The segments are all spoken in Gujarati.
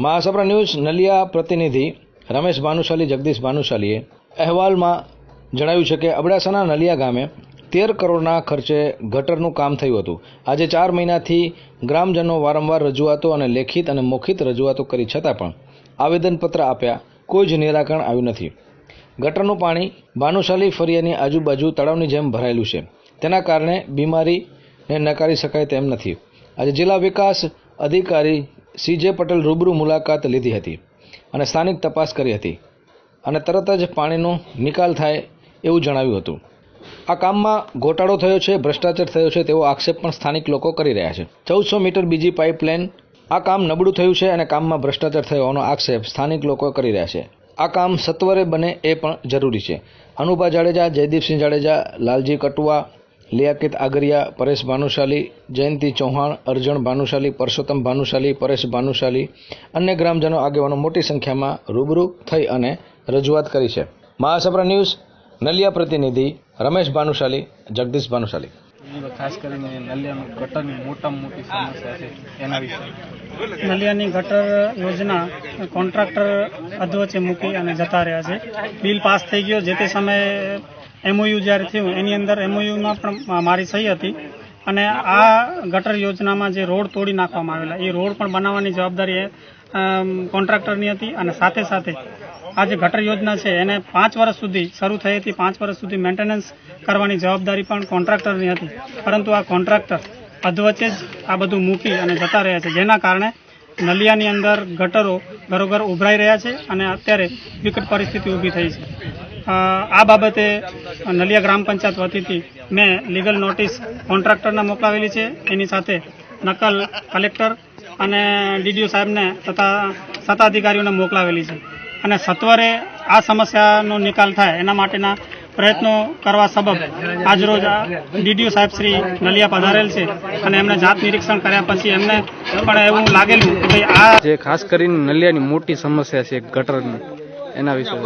મહાસપ્રા ન્યૂઝ નલિયા પ્રતિનિધિ રમેશ ભાનુશાલી જગદીશ ભાનુશાલીએ અહેવાલમાં જણાવ્યું છે કે અબડાસાના નલિયા ગામે 13 કરોડના ખર્ચે ગટરનું કામ થયું હતું. આજે 4 મહિનાથી ગ્રામજનો વારંવાર રજૂઆતો અને લેખિત અને મૌખિક રજૂઆતો કરી છતાં પણ આવેદનપત્ર આપ્યા કોઈ જ નિરાકરણ આવ્યું નથી. ગટરનું પાણી ભાનુશાલી ફરિયાની આજુબાજુ તળાવની જેમ ભરાયેલું છે. તેના કારણે બીમારીને નકારી શકાય તેમ નથી. આજે જિલ્લા વિકાસ અધિકારી CJ પટેલ રૂબરૂ મુલાકાત લીધી હતી અને સ્થાનિક તપાસ કરી હતી અને તરત જ પાણીનો નિકાલ થાય એવું જણાવ્યું હતું. આ કામમાં ગોટાળો થયો છે, ભ્રષ્ટાચાર થયો છે તેવો આક્ષેપ પણ સ્થાનિક લોકો કરી રહ્યા છે. 1400 મીટર બીજી પાઇપલાઇન, આ કામ નબળું થયું છે અને કામમાં ભ્રષ્ટાચાર થયો હોવાનો આક્ષેપ સ્થાનિક લોકો કરી રહ્યા છે. આ કામ સત્વરે બને એ પણ જરૂરી છે. અનુભા જાડેજા, જયદીપસિંહ જાડેજા, લાલજી કટુઆ, લિયાકત આગરિયા, પરેશ ભાનુશાલી, જયંતિ ચૌહાણ, અર્જણ ભાનુશાલી, પરસોત્તમ ભાનુશાલી, પરેશ ભાનુશાલી, અન્ય ગ્રામજનો આગેવાનો મોટી સંખ્યામાં રૂબરૂ થઈ અને રજૂઆત કરી છે. મહાસપ્રા ન્યૂઝ નલિયા પ્રતિનિધિ રમેશ ભાનુશાલી, જગદીશ ભાનુશાલી. ખાસ કરીને નલિયાનું ગટરની મોટામાં મોટી સમસ્યા છે એના વિશે. નલિયાની ગટર યોજના કોન્ટ્રાક્ટર અધવચ્ચે મૂકી અને જતા રહ્યા છે. બિલ પાસ થઈ ગયો, જે તે સમયે MOU જ્યારે થયું એની અંદર MOUમાં પણ મારી સહી હતી અને આ ગટર યોજનામાં જે રોડ તોડી નાખવામાં આવેલા એ રોડ પણ બનાવવાની જવાબદારી કોન્ટ્રાક્ટરની હતી અને સાથે સાથે આ જે ગટર યોજના છે એને 5 વર્ષ સુધી શરૂ થઈ હતી, 5 વર્ષ સુધી મેન્ટેનન્સ કરવાની જવાબદારી પણ કોન્ટ્રાક્ટરની હતી. પરંતુ આ કોન્ટ્રાક્ટર અધવચ્ચે જ આ બધું મૂકી અને જતા રહ્યા છે, જેના કારણે નલિયાની અંદર ગટરો ઘરોઘર ઉભરાઈ રહ્યા છે અને અત્યારે વિકટ પરિસ્થિતિ ઊભી થઈ છે. આ બાબતે નલિયા ગ્રામ પંચાયત વતીથી મેં લીગલ નોટિસ કોન્ટ્રાક્ટરને મોકલાવેલી છે. એની સાથે નકલ કલેક્ટર અને DDO સાહેબને તથા સત્તાધિકારીઓને મોકલાવેલી છે અને સત્વરે આ સમસ્યાનો નિકાલ થાય એના માટેના પ્રયત્નો કરવા સબબ આજરોજ DDO સાહેબ શ્રી નલિયા પધારેલ છે અને એમને જાત નિરીક્ષણ કર્યા પછી એમને પણ એવું લાગેલું કે ભાઈ આ જે ખાસ કરીને નલિયાની મોટી સમસ્યા છે ગટરની, એના વિશે.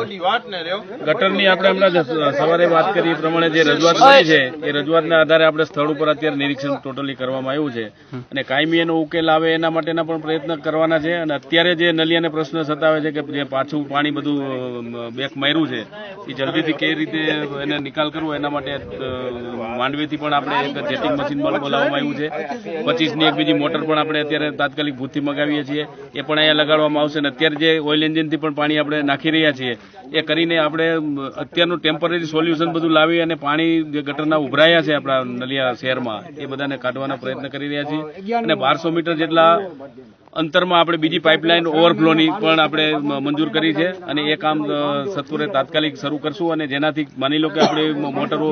ગટરની આપણે હમણાં સવારે વાત કરી એ પ્રમાણે જે રજૂઆત કરી છે એ રજૂઆતના આધારે આપણે સ્થળ ઉપર અત્યારે નિરીક્ષણ ટોટલી કરવામાં આવ્યું છે અને કાયમી એનો ઉકેલ આવે એના માટેના પણ પ્રયત્ન કરવાના છે. અને અત્યારે જે નલિયાને પ્રશ્ન સતાવે છે કે જે પાછું પાણી બધું બેક માર્યું છે એ જલ્દીથી કઈ રીતે એને નિકાલ કરવો એના માટે માંડવીથી પણ આપણે એક જેટિંગ મશીન બોલાવવામાં આવ્યું છે. 25ની એક બીજી મોટર પણ આપણે અત્યારે તાત્કાલિક ભૂતથી મગાવીએ છીએ, એ પણ અહીંયા લગાડવામાં આવશે. અને અત્યારે જે ઓઇલ એન્જિનથી પણ પાણી આપણે નાખી રહ્યા છીએ એ કરીને આપણે અત્યારનું ટેમ્પરરી સોલ્યુશન બધું લાવી અને પાણી જે ગટરના ઉભરાયા છે આપણા નલિયા શહેરમાં એ બધાને કાઢવાનો પ્રયત્ન કરી રહ્યા છીએ. અને 1200 મીટર જેટલા અંતરમાં આપણે બીજી પાઇપલાઇન ઓવરફ્લોની પણ આપણે મંજૂર કરી છે અને એ કામ સત્વરે તાત્કાલિક શરૂ કરશું. અને જેનાથી માની લો કે આપણી મોટરો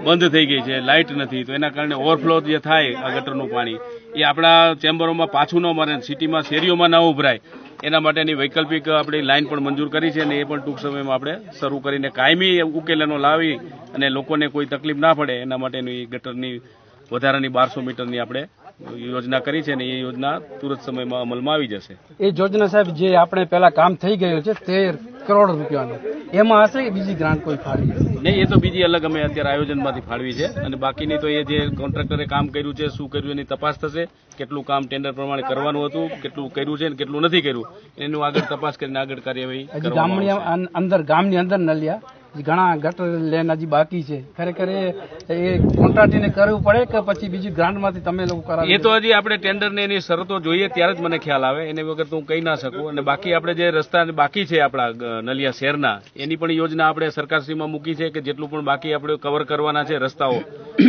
બંધ થઈ ગઈ છે, લાઇટ નથી, તો એના કારણે ઓવરફ્લો જે થાય આ ગટરનું પાણી એ આપણા ચેમ્બરોમાં પાછું ન મારે, સિટીમાં શેરીઓમાં ન ઉભરાય એના માટેની વૈકલ્પિક આપણી લાઇન પણ મંજૂર કરી છે અને એ પણ ટૂંક સમયમાં આપણે શરૂ કરીને કાયમી ઉકેલનો લાવી અને લોકોને કોઈ તકલીફ ના પડે એના માટેની ગટરની વધારાની 1200 મીટરની આપણે યોજના કરી છે અને એ યોજના તુરંત સમયમાં અમલમાં આવી જશે. એ યોજના સાહેબ જે આપણે પહેલા કામ થઈ ગયું છે 13 કરોડ રૂપિયાનું, એમાં હશે કે બીજી ગ્રાન્ટ કોઈ ફાળવી? નહીં, એ તો બીજી અલગ અમે અત્યારે આયોજનમાંથી ફાળવી છે અને બાકીની તો એ જે કોન્ટ્રાક્ટરે કામ કર્યું છે, શું કર્યું એની તપાસ થશે. કેટલું કામ ટેન્ડર પ્રમાણે કરવાનું હતું, કેટલું કર્યું છે અને કેટલું નથી કર્યું એનું આગળ તપાસ કરીને આગળ કાર્યવાહી ગામની અંદર નલિયા ઘણા ગટર લેન હજી બાકી છે. ખરેખર એ કોન્ટ્રાક્ટરને કરવું પડે કે પછી બીજી ગ્રાન્ટમાંથી તમે લોકો કરાવો? એ તો હજી આપણે ટેન્ડરને એની શરતો જોઈએ ત્યારે જ મને ખ્યાલ આવે, એને વગર તો હું કહી ના શકું. અને બાકી આપણે જે રસ્તા બાકી છે આપણા નલિયા શહેરના એની પણ યોજના આપણે સરકારશ્રીમાં મૂકી છે કે જેટલું પણ બાકી આપણે કવર કરવાના છે રસ્તાઓ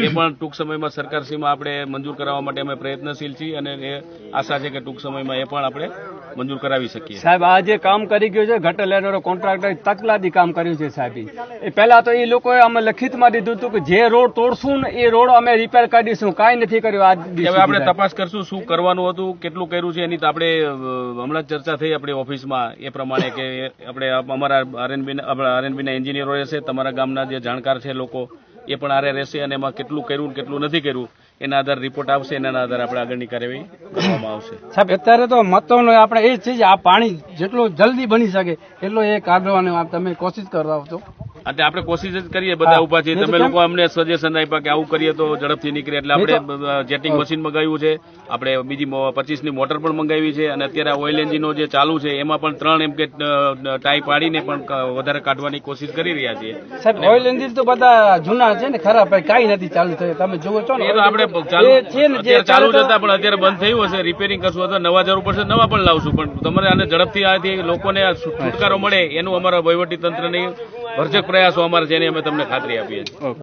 એ પણ ટૂંક સમયમાં સરકારશ્રીમાં આપણે મંજૂર કરાવવા માટે અમે પ્રયત્નશીલ છીએ અને એ આશા છે કે ટૂંક સમયમાં એ પણ આપણે મંજૂર કરાવી શકીએ. સાહેબ આ જે કામ કરી ગયું છે ગટર લેનરો કોન્ટ્રાક્ટર તકલાદી કામ કર્યું છે સાહેબ. એ પહેલા તો એ લોકોએ અમે લખિતમાં દીધું હતું કે જે રોડ તોડશું ને એ રોડ અમે રિપેર કરી દઈશું, કાંઈ નથી કર્યું. આજ હવે આપણે તપાસ કરશું શું કરવાનું હતું, કેટલું કર્યું છે એની તો આપણે હમણાં ચર્ચા થઈ આપણી ઓફિસમાં એ પ્રમાણે કે આપણે અમારા આરએનબીના એન્જિનિયરો રહેશે, તમારા ગામના જે જાણકાર છે લોકો એ પણ આરે રહેશે અને એમાં કેટલું કર્યું કેટલું નથી કર્યું એના આધારે રિપોર્ટ આવશે, એના આધારે આપણે આગળની કાર્યવાહી કરવામાં આવશે. સાહેબ અત્યારે તો મતોનો આપણે એ જ છે આ પાણી જેટલું જલ્દી બની શકે એટલો એ કાઢવાનો તમે કોશિશ કરતા છો. અને આપણે કોશિશ જ કરીએ, બધા ઉભા છીએ. તમે લોકો અમને સજેશન આપ્યા કે આવું કરીએ તો ઝડપથી નીકળે, એટલે આપણે જેટિંગ મશીન મંગાવ્યું છે. આપણે બીજી 25ની મોટર પણ મંગાવી છે, અને અત્યારે ઓઇલ એન્જિનો જે ચાલુ છે એમાં પણ 3 એમ કે ટાઈ પાડીને પણ વધારે કાઢવાની કોશિશ કરી રહ્યા છીએ. સાહેબ ઓઇલ એન્જિન તો બધા જૂના છે ને, ખરાબ કાંઈ નથી ચાલુ થયું, તમે જુઓ છો ને. એ તો આપણે અત્યારે ચાલુ જ હતા, પણ અત્યારે બંધ થયું હશે. રિપેરિંગ કરશું અથવા નવા જરૂર પડશે, નવા પણ લાવશું. પણ તમારે આને ઝડપથી આથી લોકોને છુટકારો મળે એનું અમારા વહીવટી તંત્રની ભરચક પ્રયાસો અમારે છે, એની અમે તમને ખાતરી આપીએ છીએ.